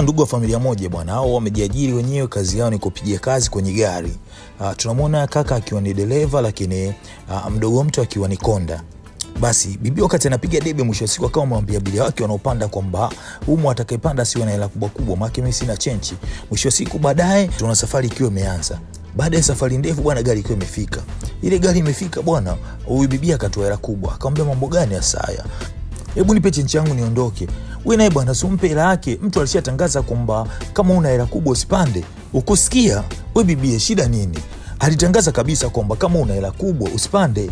Ndugu wa familia moja bwana, hao wamejiajiri wenyewe, kazi yao ni kupigia kazi kwenye gari. Tunamwona kaka akiwa ni dereva, lakini mdogo mtu akiwa ni konda. Basi bibi wakati anapiga debe, mwisho siku akawa amwambia abiria wake wanaopanda kwamba humu atakayepanda siwe na hela kubwa kubwa, maana mimi sina chenchi. Mwisho siku baadaye tuna safari ikiwa imeanza. Baada ya safari ndefu bwana, gari ikiwa imefika. Ile gari imefika bwana, huyu bibi akatoa hela kubwa. Akamwambia mambo gani hasa haya? Hebu nipe chenchi yangu niondoke. Wewe naye bwana sumpe hela yake. Mtu alishatangaza kwamba kama una hela kubwa usipande. Ukusikia? Wewe bibi shida nini? Alitangaza kabisa kwamba kama una hela kubwa usipande.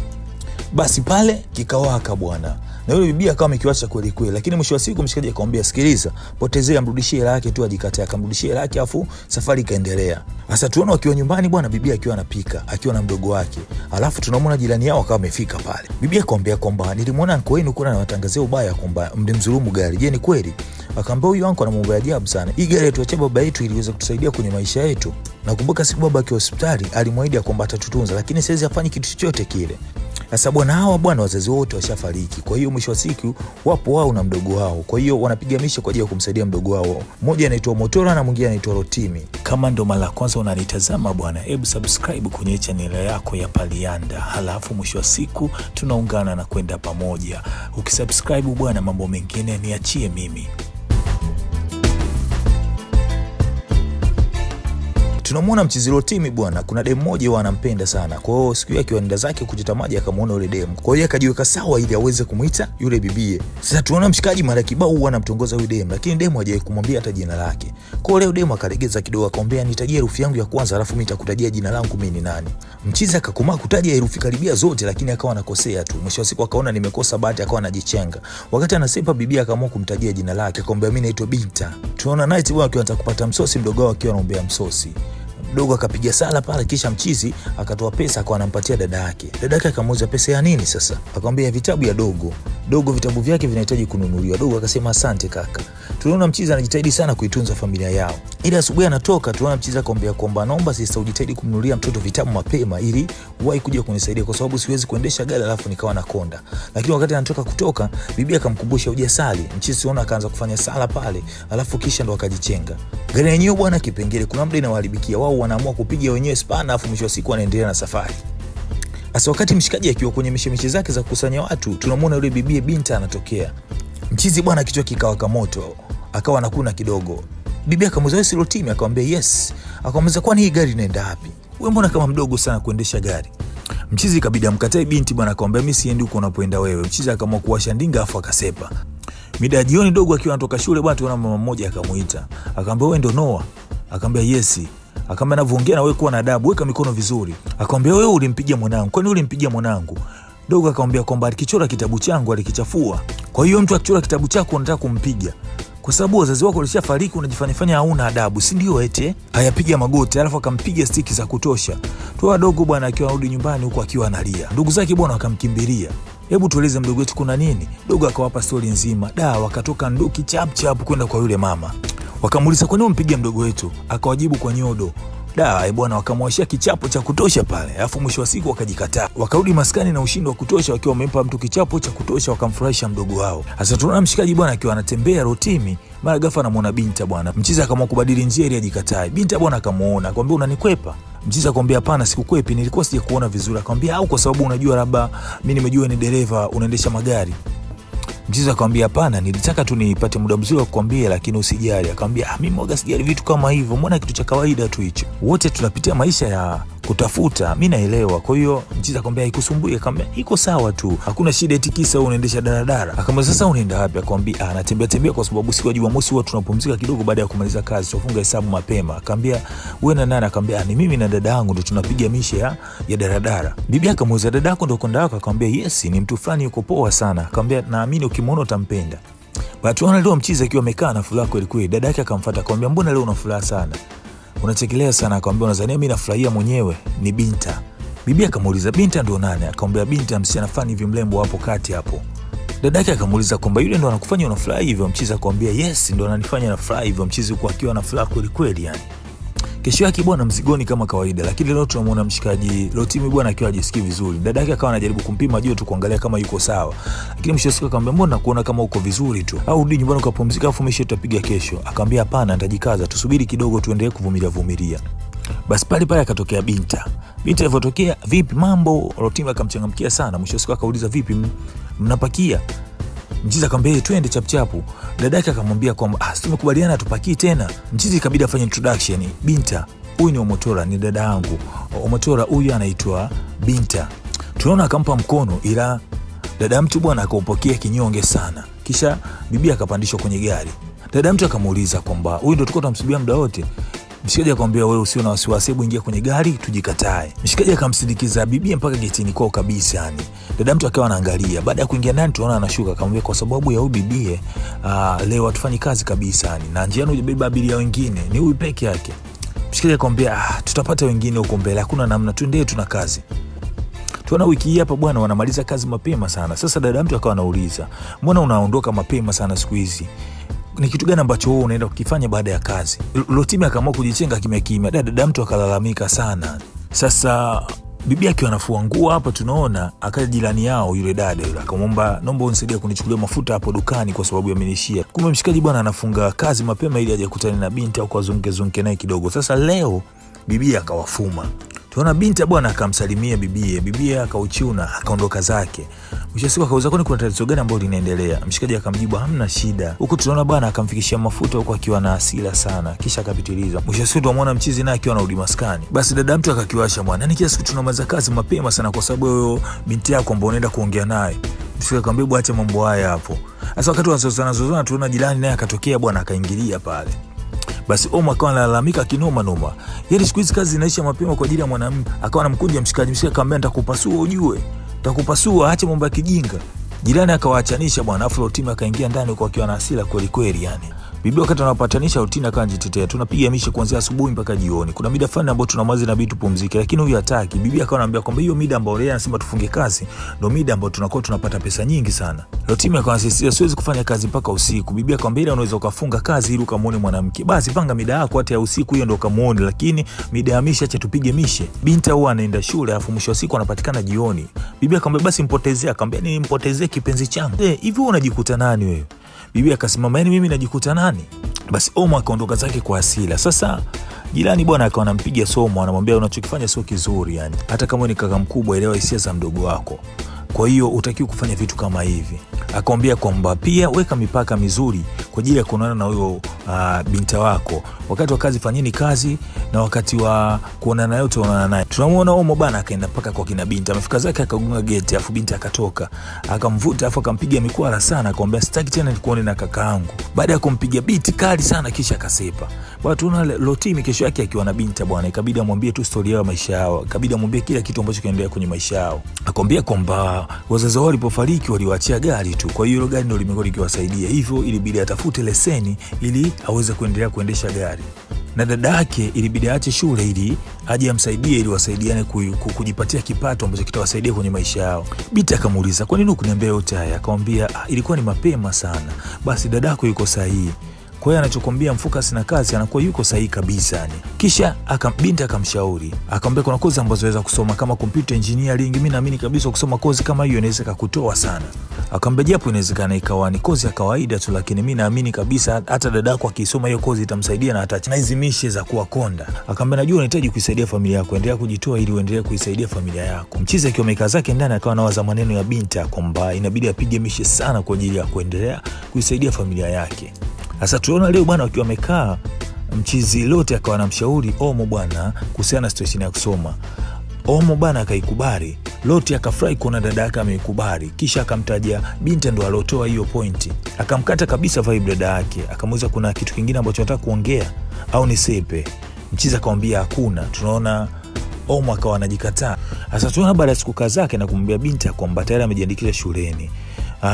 Basi pale kikawaka bwana. Na yule bibi akawa amekiacha kweli kweli, lakini mwisho wa siku mshikaji akamwambia sikiliza, potezea, mrudishie hela yake tu, ajikataa. Akamrudishia hela yake, afu safari ikaendelea. Sasa tunaona wakiwa nyumbani bwana, bibi akiwa anapika akiwa na mdogo wake. Alafu tunamwona jirani yao akawa amefika pale. Bibi akamwambia kwamba nilimwona anko wenu kuna anawatangazia ubaya kwamba mdimdhulumu gari. Je, ni kweli? Akamwambia huyu anko ana mambo ya ajabu sana. Hii gari yetu acha baba yetu iliweza kutusaidia kwenye maisha yetu. Nakumbuka siku baba akiwa hospitali alimwahidi kwamba atatutunza, lakini sasa hafanyi kitu chochote kile. Sasa bwana hawa bwana wazazi wote washafariki. Kwa hiyo mwisho wa siku wapo wao na mdogo wao. Kwa hiyo wanapiga mishe kwa ajili ya kumsaidia mdogo wao. Mmoja anaitwa Motora na mwingine anaitwa Rotimi. Kama ndo mara kwanza unanitazama bwana, hebu subscribe kwenye channel yako ya Palianda. Halafu mwisho wa siku tunaungana na kwenda pamoja. Ukisubscribe bwana, mambo mengine niachie mimi. Tunamwona mchizi Rotimi bwana, kuna demu mmoja wanampenda sana. Kwa hiyo siku yake anaenda zake kuchota maji akamuona yule demu. Kwa hiyo akajiweka sawa ili aweze kumuita yule bibie. Sasa tunaona mshikaji mara kibao anamtongoza yule demu, lakini demu hajawahi kumwambia hata jina lake. Kwa hiyo leo demu akalegeza kidogo, akamwambia nitajie herufi yangu ya kwanza alafu mimi nitakutajia jina langu mimi ni nani. Mchizi akakomaa kutaja herufi karibia zote, lakini akawa anakosea tu. Mwisho wa siku akaona nimekosa bahati, akawa anajichenga. Wakati anasepa bibia akaamua kumtajia jina lake, akamwambia mimi naitwa Binta. Tunaona night bwana akiwa anataka kupata msosi, mdogo wao akiwa anaombea msosi. Mdogo akapiga sala pale, kisha mchizi akatoa pesa akawa anampatia dada yake. Dada yake akamuuliza pesa ya nini sasa? Akamwambia vitabu ya dogo. Dogo vitabu vyake vinahitaji kununuliwa. Dogo akasema asante kaka. Tunaona mchizi anajitahidi sana kuitunza familia yao. Ile asubuhi anatoka, tunaona mchizi akamwambia kwamba naomba sister ujitahidi kumnunulia mtoto vitabu mapema ili wahi kuja kunisaidia kwa sababu siwezi kuendesha gari alafu nikawa nakonda. Lakini wakati anatoka kutoka, bibi akamkumbusha ujasali. Mchizi tunaona akaanza kufanya sala pale, alafu kisha ndo akajichenga. Gari yenyewe bwana kipengele kuna muda inawaharibikia. Wao wanaamua kupiga wenyewe spana, alafu mwisho wa siku anaendelea na safari. Sasa wakati mshikaji akiwa kwenye mishemishe zake za kukusanya watu, tunamwona yule bibi Binta anatokea. Mchizi bwana kichwa kikawaka moto, akawa anakuna kidogo. Bibi akamuuliza wewe Rotimi? Akamwambia yes. Akamuuliza kwani hii gari inaenda wapi? Wewe mbona kama mdogo sana kuendesha gari? Mchizi kabidi amkatae binti bwana, akamwambia mimi siendi huko unapoenda wewe. Mchizi akaamua kuwasha ndinga afu akasepa. Mida jioni dogo akiwa anatoka shule bwana, tunaona mama mmoja akamuita. Akamwambia wewe ndo Noah? Akamwambia yes. Akamwambia navyoongea na wewe kuwa na adabu, weka mikono vizuri. Akamwambia wewe ulimpigia mwanangu. Kwani ulimpigia mwanangu? Dogo akamwambia kwamba alikichora kitabu changu alikichafua. Kwa hiyo mtu akichora kitabu chako unataka kumpiga kwa sababu wazazi wako walishafariki, unajifanya hauna adabu, si ndio eti? Hayapiga magoti, alafu akampiga stiki za kutosha. Toa dogo bwana akiwa anarudi nyumbani huko akiwa analia. Ndugu zake bwana wakamkimbilia. Hebu tueleze mdogo wetu kuna nini? Dogo akawapa story nzima. Wakatoka nduki chap chap kwenda kwa yule mama. Wakamuuliza kwa nini umpiga mdogo wetu? Akawajibu kwa nyodo. Bwana wakamwashia kichapo cha kutosha pale. Alafu mwisho wa siku wakajikataa. Wakarudi maskani na ushindi wa kutosha wakiwa wamempa mtu kichapo cha kutosha, wakamfurahisha mdogo wao. Sasa tunaona mshikaji bwana akiwa anatembea Rotimi, mara ghafla anamuona Binta bwana. Mchizi akaamua kubadili njia ili ajikatae. Binta bwana akamuona, akamwambia unanikwepa? Mchizi akamwambia hapana sikukwepi, nilikuwa sija kuona vizuri. Akamwambia au kwa sababu unajua labda mimi nimejua ni dereva unaendesha magari. Mchizi akamwambia hapana, nilitaka tu nipate muda mzuri wa kukwambia lakini usijali. Akamwambia mimi mwaga sijali vitu kama hivyo, mbona kitu cha kawaida tu hicho. Wote tunapitia maisha ya kutafuta, mimi naelewa. Kwa hiyo mchizi akamwambia ikusumbui? Akamwambia iko sawa tu, hakuna shida eti kisa unaendesha daladala. Akamwambia sasa unaenda wapi? Akamwambia natembea tembea kwa sababu siku ya Jumamosi huwa tunapumzika kidogo baada ya kumaliza kazi, tufunga hesabu mapema. Akamwambia wewe na nani? Akamwambia ni mimi na dada yangu ndo tunapiga mishe ya daladala. Bibi akamuuliza dada yako ndo konda wako? Akamwambia yes, ni mtu fulani yuko poa sana. Akamwambia naamini ukimwona utampenda. Watu wana leo mchizi akiwa amekaa na furaha kweli kweli. Dada yake akamfuata akamwambia mbona leo una furaha sana? Unachekelea sana. Akamwambia unadhania mimi nafurahia mwenyewe? Ni Binta. Bibi akamuuliza Binta ndo nani? Akamwambia Binta msichana fani hivi mlembo hapo kati hapo. Dada yake akamuuliza kwamba yule ndo anakufanya unafurahi hivyo? Mchizi akamwambia yes, ndo ananifanya nafurahi hivyo. Mchizi huko akiwa na furaha kweli kweli yani. Kesho yake bwana mzigoni kama kawaida, lakini leo tunamuona mshikaji Rotimi bwana akiwa hajisikii vizuri. Dada yake akawa anajaribu kumpima joto kuangalia kama yuko sawa. Lakini mwisho wa siku akamwambia mbona kuona kama uko vizuri tu. Au rudi nyumbani ukapumzika afu mesha tutapiga kesho. Akamwambia hapana, nitajikaza, tusubiri kidogo tuendelee kuvumilia. Basi pale akatokea Binta. Binta alivyotokea, vipi mambo? Rotimi akamchangamkia sana. Mwisho wa siku akauliza vipi mnapakia? Mchizi akamwambia twende chapchapu. Dada yake akamwambia kwamba tumekubaliana tupaki tena. Mchizi ikabidi afanye introduction. Binta, huyu ni Omotora, ni dada yangu. Omotora huyu anaitwa Binta. Tunaona akampa mkono, ila dada mtu bwana akaupokea kinyonge sana. Kisha bibi akapandishwa kwenye gari. Dada mtu akamuuliza kwamba huyu ndio tulikuwa tunamsubia muda wote. Mshikaji akamwambia wewe usio na wasiwasi, hebu ingia kwenye gari tujikatae. Mshikaji akamsindikiza bibi mpaka getini kwao kabisa yani. Dada mtu akawa anaangalia. Baada ya kuingia ndani tunaona anashuka, akamwambia kwa sababu ya huyu bibi leo hatufanyi kazi kabisa yani. Na njiani hujabeba abiria wengine, ni huyu peke yake. Mshikaji akamwambia tutapata wengine huko mbele, hakuna namna, tuendelee tuna kazi. Tuona wiki hii hapa bwana wanamaliza kazi mapema sana. Sasa dada mtu akawa anauliza, mbona unaondoka mapema sana siku hizi? Ni kitu gani ambacho wewe unaenda kukifanya baada ya kazi? Rotimi akaamua kujichenga kimya. Dada mtu akalalamika sana. Sasa bibi yake anafua nguo hapa tunaona, akaja jirani yao yule dada yule akamwomba, naomba unisaidie kunichukulia mafuta hapo dukani kwa sababu yamenishia. Kumbe mshikaji bwana anafunga kazi mapema ili aje kukutana na Binti au kuzunguke naye kidogo. Sasa leo bibi akawafuma. Tunaona Binti bwana akamsalimia bibi akauchuna akaondoka zake. Mwisho siku akauza kwani kuna tatizo gani ambalo linaendelea? Mshikaji akamjibu hamna shida. Huko tunaona bwana akamfikishia mafuta huko akiwa na hasira sana, kisha akapitiliza. Mwisho siku tunamuona mchizi naye akiwa anarudi maskani. Basi dada mtu akakiwasha bwana, yani kila siku tunamaliza kazi mapema sana kwa sababu huyo binti yako ambao unaenda kuongea naye. Mshikaji akamwambia acha mambo haya hapo. Sasa wakati wanazozana tunaona jirani naye akatokea bwana akaingilia pale. Basi Omo akawa analalamika kinoma. Yeye siku hizi kazi zinaisha mapema kwa ajili ya mwanamume. Akawa anamkunja mshikaji akamwambia nitakupasua ujue. Nitakupasua, acha mambo ya kijinga. Jirani akawaachanisha bwana, afu Rotimi akaingia ndani kwa akiwa na hasira kweli yani. Bibi wakati anapatanisha Rotimi akanjitetea. Tunapiga mishe kuanzia asubuhi mpaka jioni. Kuna mida fulani ambayo tunamwazi na bibi tupumzike, lakini huyu hataki. Bibi akawa anamwambia kwamba hiyo mida ambayo yeye anasema tufunge kazi ndio mida ambayo tunakuwa tunapata pesa nyingi sana. Rotimi akawasisitiza siwezi kufanya kazi mpaka usiku. Bibi akamwambia unaweza ukafunga kazi ili ukamuone mwanamke. Basi panga mida yako hata ya usiku hiyo ndio ukamuone, lakini mida ya mishe acha tupige mishe. Binti huwa anaenda shule afu mwisho wa siku anapatikana jioni. Bibi akamwambia basi mpotezee. Akamwambia nini mpotezee kipenzi changu? Hivi unajikuta nani wewe? Bibi akasimama, yani mimi najikuta nani? Basi Omo akaondoka zake kwa hasira. Sasa jirani bwana akawa anampiga somo, anamwambia unachokifanya sio kizuri yani. Hata kama ni kaka mkubwa, elewa hisia za mdogo wako. Kwa hiyo utakiwa kufanya vitu kama hivi. Akamwambia kwamba pia weka mipaka mizuri kwa ajili ya kuonana na huyo binti wako. Wakati wa kazi fanyeni kazi na wakati wa kuonana naye utaonana naye. Tunamuona Omo bana akaenda paka kwa kina Binti. Amefika zake akagonga geti afu Binti akatoka. Akamvuta afu akampiga mikwala sana, akamwambia sitaki tena nikuone na kakaangu. Baada ya kumpiga biti kali sana kisha akasepa. Bwana tunaona Rotimi kesho yake akiwa na Binti bwana, ikabidi amwambie tu story yao maisha yao. Ikabidi amwambie kila kitu ambacho kinaendelea kwenye maisha yao. Akamwambia kwamba wazazi wao walipofariki waliwaachia gari tu. Kwa hiyo hilo gari ndio limekuwa likiwasaidia. Hivyo ilibidi atafute leseni ili aweze kuendelea kuendesha gari. Na dada yake ilibidi aache shule ili aje amsaidie ili wasaidiane kujipatia kipato ambacho kitawasaidia kwenye maisha yao. Binti akamuuliza kwa nini ukuniambia yote haya? Akamwambia ilikuwa ni mapema sana. Basi dadako yuko sahihi. Kwa hiyo anachokwambia mfocus na kazi anakuwa yuko sahihi kabisa yani. Kisha Binti akamshauri. Akamwambia kuna kozi ambazo waweza kusoma kama computer engineering. Mimi naamini kabisa kusoma kozi kama hiyo inaweza kukutoa sana. Akamwambia japo inawezekana ikawa ni kozi ya kawaida tu, lakini mimi naamini kabisa hata dadako akisoma hiyo kozi itamsaidia na ataacha hizo mishe za kuwa konda. Akamwambia najua unahitaji kuisaidia familia yako, endelea kujitoa ili uendelee kuisaidia familia yako. Mchizi akiwa amekaa zake ndani akawa anawaza maneno ya Binti kwamba inabidi apige mishe sana kwa ajili ya kuendelea kuisaidia familia yake. Sasa tunaona leo bwana wakiwa wamekaa, mchizi lote akawa anamshauri Omo bwana kuhusiana na situation ya kusoma. Omo bwana akaikubali. Lote akafurahi kuona dada yake ameikubali. Kisha akamtaja Binti ndo alotoa hiyo pointi. Akamkata kabisa vibe dada yake. Akamuuliza kuna kitu kingine ambacho anataka kuongea au ni sepe. Mchizi akamwambia hakuna. Tunaona Omo akawa anajikataa. Sasa tunaona baada ya siku kadhaa na kumwambia Binti kwamba tayari amejiandikisha shuleni.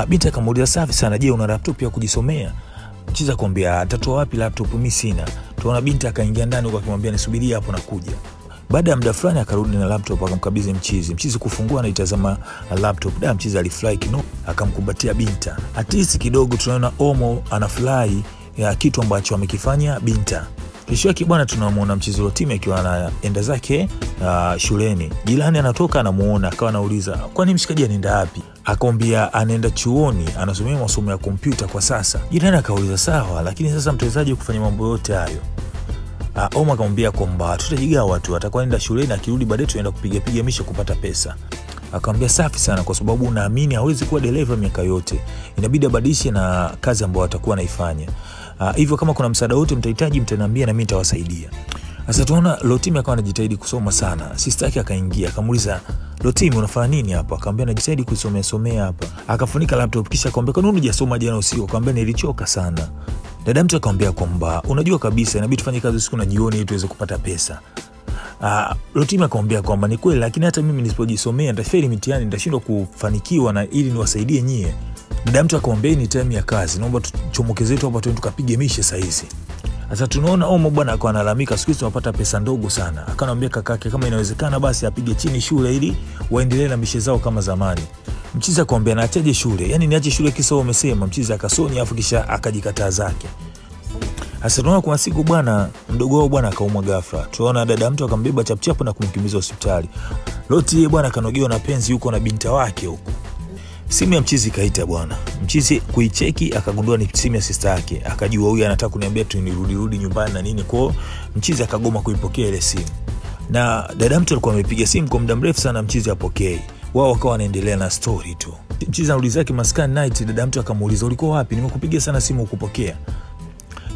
Binti akamuuliza safi sana, je una laptop ya kujisomea? Mchizi akamwambia atatoa wapi laptop, mimi sina. Tunaona Binti akaingia ndani huko akimwambia nisubirie hapo nakuja. Baada ya muda fulani akarudi na laptop akamkabidhi Mchizi. Mchizi kufungua na itazama laptop. Mchizi alifurahi kino akamkumbatia Binti. Atisi kidogo tunaona Omo anafurahi ya kitu ambacho amekifanya Binti. Kesho yake bwana tunamuona mchezaji wa timu akiwa anaenda zake shuleni. Jirani anatoka anamuona, akawa anauliza, "Kwani mshikaji anaenda wapi?" Akamwambia anaenda chuoni, anasomea masomo ya kompyuta kwa sasa. Jirani akauliza, "Sawa, lakini sasa mtawezaje kufanya mambo yote hayo?" Oma akamwambia kwamba tutajigawa tu, atakuwa anaenda shuleni, akirudi baadaye tunaenda kupiga misha kupata pesa. Akamwambia safi sana, kwa sababu naamini hawezi kuwa dereva miaka yote, inabidi abadilishe na kazi ambayo atakuwa anaifanya. Hivyo kama kuna msaada wote mtahitaji mtaniambia na mimi nitawasaidia. Sasa tunaona Lotimi akawa anajitahidi kusoma sana. Sister yake akaingia, akamuuliza, "Lotimi unafanya nini hapa?" Akamwambia najitahidi kusomea hapa. Akafunika laptop kisha akamwambia, "Kwa nini hujasoma jana usiku?" Akamwambia nilichoka sana. Dada mtu akamwambia kwamba unajua kabisa inabidi tufanye kazi usiku na jioni ili tuweze kupata pesa. Lotimi akamwambia kwamba ni kweli, lakini hata mimi nisipojisomea nitafeli mitihani, nitashindwa kufanikiwa na ili niwasaidie nyie. Dada mtu akamwambia ni time ya kazi, naomba tuchomoke zetu hapa twende tukapige mishe saa hizi. Sasa tunaona Omo bwana akawa analalamika siku hizi tunapata pesa ndogo sana. Akanamwambia kakake kama inawezekana basi apige chini shule ili waendelee na mishe zao kama zamani. Mchizi akamwambia naachaje shule? Yaani niache shule kisa umesema. Mchizi akasoni afu kisha akajikataa zake. Sasa tunaona kwa siku bwana mdogo wao bwana akaumwa ghafla. Tunaona dada mtu akambeba chapchapu na kumkimbiza hospitali. Loti bwana kanogewa na penzi yuko na binti wake huko. Simu ya mchizi kaita bwana. Mchizi kuicheki akagundua ni simu ya sister yake. Akajua huyu anataka kuniambia tu nirudi nyumbani na nini. Kwa mchizi akagoma kuipokea ile simu. Na dada mtu alikuwa amepiga simu kwa muda mrefu sana, mchizi apokei. Wao wakawa wanaendelea na story tu. Mchizi anauliza yake maskani night, dada mtu akamuuliza ulikuwa wapi? Nimekupigia sana simu ukupokea.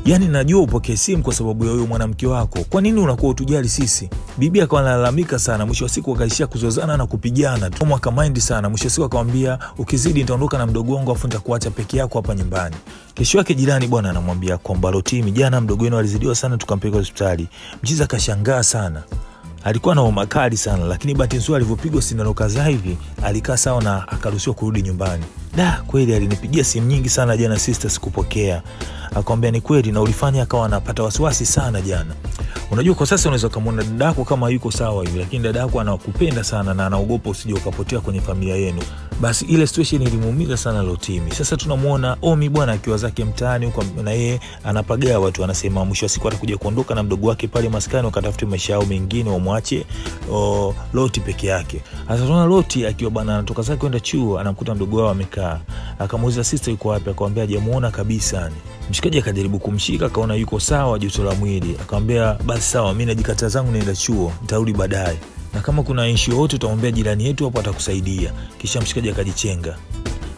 Yaani najua upokee simu kwa sababu ya huyo mwanamke wako. Kwa nini unakuwa utujali sisi? Bibi akawa analalamika sana, mwisho wa siku wakaishia kuzozana na kupigana. Omo akamind sana, mwisho wa siku akamwambia ukizidi nitaondoka na mdogo wangu afu nitakuacha peke yako hapa nyumbani. Kesho yake jirani bwana anamwambia kwamba Lotimi jana mdogo wenu alizidiwa sana tukampeleka hospitali. Mchizi akashangaa sana. Alikuwa na homa kali sana, lakini bahati nzuri alivyopigwa sindano kadhaa hivi alikaa sawa na akaruhusiwa kurudi nyumbani. Kweli alinipigia simu nyingi sana jana sister, sikupokea. Akamwambia ni kweli na ulifanya akawa anapata wasiwasi sana jana. Unajua kwa sasa unaweza kumuona dada yako kama yuko sawa hivi, lakini dada yako anakupenda sana na anaogopa usije ukapotea kwenye familia yenu. Basi ile situation ilimuumiza sana Lotimi. Sasa tunamuona Omi bwana akiwa zake mtaani huko na yeye anapagaa watu, anasema mwisho wa siku atakuja kuondoka na mdogo wake pale maskani wakatafute maisha yao mengine, wamwache Loti peke yake. Sasa tunaona Loti akiwa bwana anatoka zake kwenda chuo, anamkuta mdogo wao amekaa. Akamuuliza sister yuko wapi? Akamwambia hajamuona kabisa yani. Mshikaji akajaribu kumshika akaona yuko sawa joto la mwili. Akamwambia basi sawa, mimi najikataa zangu naenda chuo, nitarudi baadaye. Na kama kuna issue yote utaombea jirani yetu hapo atakusaidia. Kisha mshikaji akajichenga.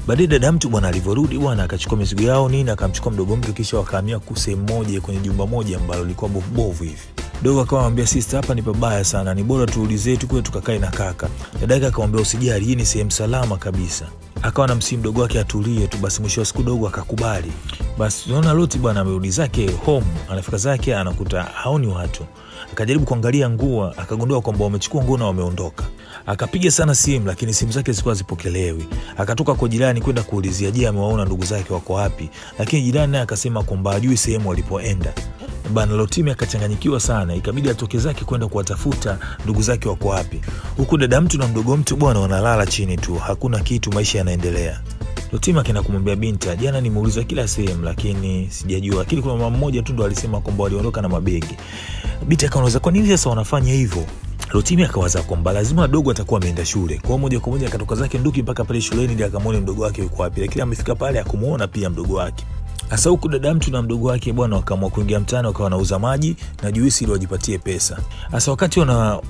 Baadaye dada mtu bwana alivyorudi bwana akachukua mizigo yao nini, akamchukua mdogo mke kisha wakahamia sehemu moja kwenye jumba moja ambalo lilikuwa bovu hivi. Dogo akamwambia sister hapa ni pabaya sana, ni bora tuulize tu kule tukakae na kaka. Dada yake akamwambia usijali, hii ni sehemu salama kabisa. Akawa na msimu mdogo wake atulie tu. Basi mwisho wa siku dogo akakubali. Basi tunaona Loti bwana amerudi zake home, anafika zake anakuta haoni watu. Akajaribu kuangalia nguo, akagundua kwamba wamechukua nguo na wameondoka. Akapiga sana simu lakini simu zake zilikuwa zipokelewi. Akatoka kwa jirani kwenda kuulizia je amewaona ndugu zake wako wapi, lakini jirani naye akasema kwamba hajui sehemu walipoenda. Bana Lotimi akachanganyikiwa sana, ikabidi atoke zake kwenda kuwatafuta ndugu zake wako wapi. Huku dada mtu na mdogo mtu bwana wanalala chini tu, hakuna kitu, maisha yanaendelea. Lotimi akaenda kumwambia binti, jana nimeuliza kila sehemu lakini sijajua, lakini kuna mama mmoja tu ndo alisema kwamba waliondoka na mabegi. Binti akaanza kwa nini sasa wanafanya hivyo? Lotimi akawaza kwamba lazima dogo atakuwa ameenda shule. Kwa moja kwa moja akatoka zake nduki mpaka pale shuleni ili akamwone mdogo wake yuko wapi. Lakini amefika pale akumuona pia mdogo wake. Sasa huku dada mtu na mdogo wake bwana wakaamua kuingia mtaani wakawa wanauza maji na juisi ili wajipatie pesa. Sasa wakati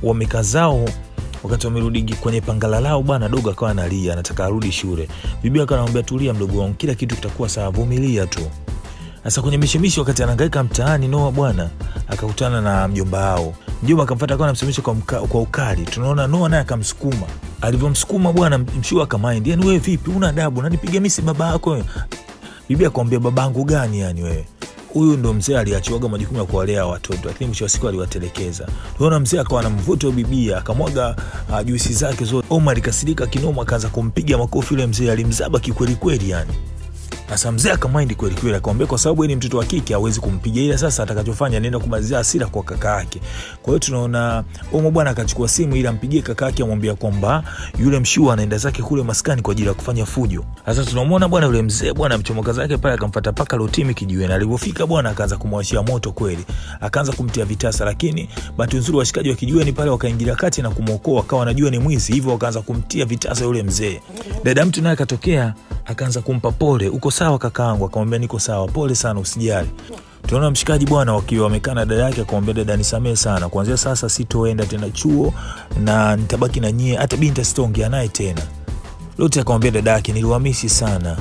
wamekaa zao, wakati wamerudi kwenye pangala lao bwana dogo akawa analia anataka arudi shule. Bibi akamwambia tulia mdogo wangu, kila kitu kitakuwa sawa, vumilia tu. Sasa kwenye mishemisho wakati anahangaika mtaani Noah bwana akakutana na mjomba wao. Mjomba akamfuata akawa anamsemesha kwa ukali. Tunaona Noah naye akamsukuma. Alivyomsukuma bwana mshua akamind, yani wewe vipi una adabu, unanipiga mimi si baba yako? Bibi akamwambia babangu gani yani wewe? Huyu ndo mzee aliachiwaga majukumu ya kuwalea watoto lakini mwisho wa siku aliwatelekeza. Tunaona mzee akawa na mvuto bibi akamwaga juisi zake zote. Omar alikasirika kinoma akaanza kumpiga makofi yule mzee, alimzaba kikweli kweli yani. Sasa mzee akamind kweli kweli, akamwambia kwa sababu yeye ni mtoto wa kike hawezi kumpiga, ila sasa atakachofanya anaenda kumalizia hasira kwa kaka yake. Kwa hiyo tunaona Omo bwana akachukua simu ili ampigie kaka yake, amwambia kwamba yule mshua anaenda zake kule maskani kwa ajili ya kufanya fujo. Sasa tunamuona bwana yule mzee bwana mchomoka zake pale, akamfuata paka Rotimi kijiweni. Alipofika bwana akaanza kumwashia moto kweli, akaanza kumtia vitasa, lakini bahati nzuri washikaji wa kijiweni pale wakaingilia kati na kumuokoa, akawa anajua ni mwizi, hivyo wakaanza kumtia vitasa yule mzee. Dada mtu naye akatokea akaanza kumpa pole, uko sawa kakaangu? Akamwambia niko sawa, pole sana usijali. Tunaona mshikaji bwana wakiwa wamekaa na dada yake, akamwambia dada nisamee sana, kuanzia sasa sitoenda tena chuo na nitabaki na nyie, hata binti sitaongea naye tena. Lote akamwambia dada yake niliwamisi sana.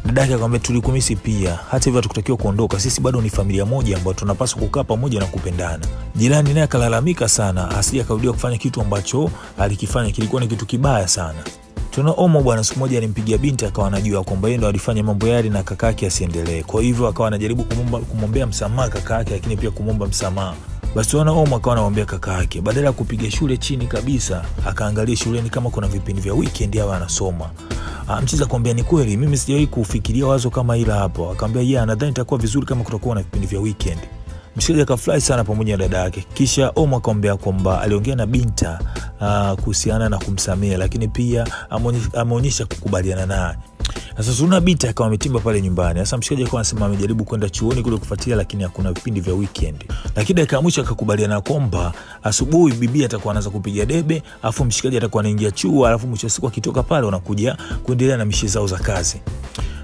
Dada yake akamwambia tulikumisi pia, hata hivyo tukutakiwa kuondoka, sisi bado ni familia moja ambayo tunapaswa kukaa pamoja na kupendana. Jirani naye akalalamika sana, asije akarudia kufanya kitu ambacho alikifanya, kilikuwa ni kitu kibaya sana. Tuna Omo bwana siku moja alimpigia binti, akawa anajua kwamba yeye ndo alifanya mambo yale na kaka yake asiendelee. Kwa hivyo akawa anajaribu kumwombea msamaha kaka yake, lakini pia kumomba msamaha. Basi tunaona Omo akawa anamwambia kaka yake badala ya kupiga shule chini kabisa, akaangalia shuleni kama kuna vipindi vya weekend hawa anasoma. Mchiza akamwambia ni kweli mimi sijawahi kufikiria wazo kama hila hapo. Akamwambia yeye nadhani itakuwa vizuri kama kutakuwa na vipindi vya weekend. Mshikaji akafurahi sana pamoja na dada yake. Kisha Omo akamwambia kwamba aliongea na binta kuhusiana na kumsamehe, lakini pia ameonyesha kukubaliana naye. Sasa tuna binta akawa ametimba pale nyumbani. Sasa mshikaji akawa anasema amejaribu kwenda chuoni kule kufuatilia, lakini hakuna vipindi vya weekend. Lakini dakika ya mwisho akakubaliana kwamba asubuhi bibi atakuwa anaanza kupiga debe, afu mshikaji atakuwa anaingia chuo, alafu mwisho siku akitoka pale wanakuja kuendelea na mishi zao za kazi.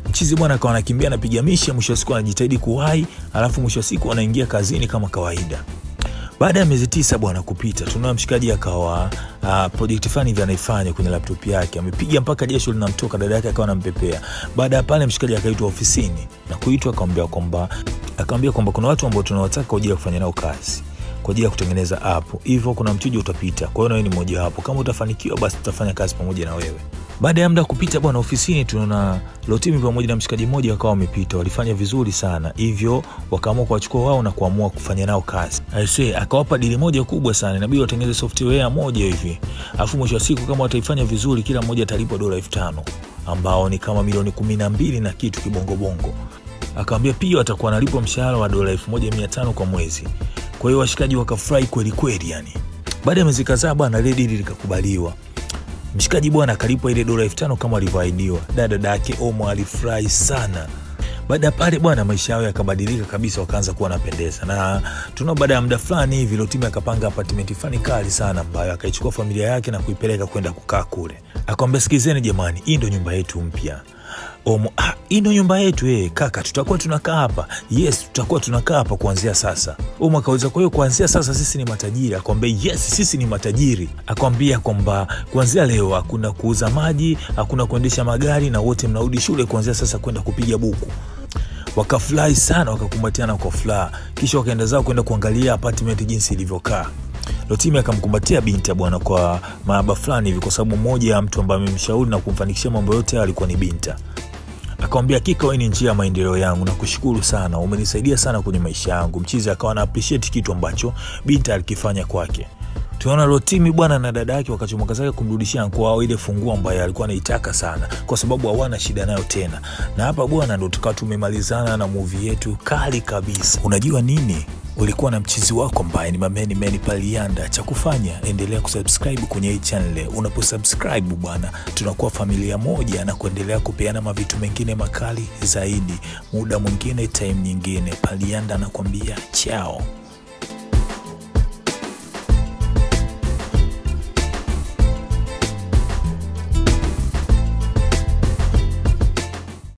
Mchizi bwana akawa anakimbia anapiga mishe, mwisho siku anajitahidi kuwahi, alafu mwisho siku anaingia kazini kama kawaida. Baada ya miezi 9 bwana kupita, tunaona mshikaji akawa project fulani hivi anaifanya kwenye laptop yake. Amepiga mpaka jasho linamtoka, dada yake akawa anampepea. Baada ya pale mshikaji akaitwa ofisini, na kuitwa akamwambia kwamba kuna watu ambao tunawataka kwa ajili ya kufanya nao kazi, kwa ajili ya kutengeneza app. Hivyo kuna mchujo utapita. Kwa hiyo na wewe ni mmoja wapo. Kama utafanikiwa basi tutafanya kazi pamoja na wewe. Baada ya muda kupita bwana ofisini, tunaona Rotimi pamoja na mshikaji mmoja wakawa wamepita. Walifanya vizuri sana, hivyo wakaamua kuwachukua wao na kuamua kufanya nao kazi. Aisee akawapa dili moja kubwa sana, inabidi watengeneze software moja hivi. Alafu mwisho wa siku kama wataifanya vizuri, kila mmoja atalipwa $5,000 ambao ni kama milioni 12 na kitu kibongo bongo. Akamwambia pia watakuwa wanalipwa mshahara wa $1,500 kwa mwezi. Kwa hiyo washikaji wakafurahi kweli kweli yani. Baada ya miezi kadhaa bwana ile dili likakubaliwa. Mshikaji bwana akalipwa ile $5,000 kama alivyoahidiwa. Dada yake Omo alifurahi sana. Baada pale bwana maisha yao yakabadilika kabisa, wakaanza kuwa wanapendeza. Na tuna baada ya muda fulani hivi Rotimi akapanga apartment fulani kali sana ambayo akaichukua familia yake na kuipeleka kwenda kukaa kule. Akamwambia sikizeni jamani, hii ndio nyumba yetu mpya. Omo, hii ndio nyumba yetu kaka, tutakuwa tunakaa hapa. Yes, tutakuwa tunakaa hapa kuanzia sasa. Omo akauliza kwa hiyo kuanzia sasa sisi ni matajiri? Akamwambia yes, sisi ni matajiri. Akamwambia kwamba kuanzia leo hakuna kuuza maji, hakuna kuendesha magari, na wote mnarudi shule kuanzia sasa kwenda kupiga buku. Wakafurahi sana, wakakumbatiana kwa furaha. Kisha wakaenda zao kwenda kuangalia apartment jinsi ilivyokaa. Rotimi akamkumbatia binti bwana kwa mahaba fulani hivi, kwa sababu mmoja ya mtu ambaye amemshauri na kumfanikishia mambo yote alikuwa ni binti. Akamwambia hakika wewe ni njia ya maendeleo yangu, na kushukuru sana, umenisaidia sana kwenye maisha yangu. Mchizi akawa na appreciate kitu ambacho binti alikifanya kwake. Tunaona Rotimi bwana na dada yake wakachomoka zake kumrudishia kwao ile funguo ambayo alikuwa anaitaka sana, kwa sababu hawana shida nayo tena. Na hapa bwana ndo tukawa tumemalizana na movie yetu kali kabisa. Unajua nini? Ulikuwa na mchizi wako ambaye ni Mani Palianda. Cha kufanya endelea kusubscribe kwenye hii channel. Unaposubscribe bwana, tunakuwa familia moja na kuendelea kupeana mavitu mengine makali zaidi. Muda mwingine, time nyingine. Palianda anakuambia ciao.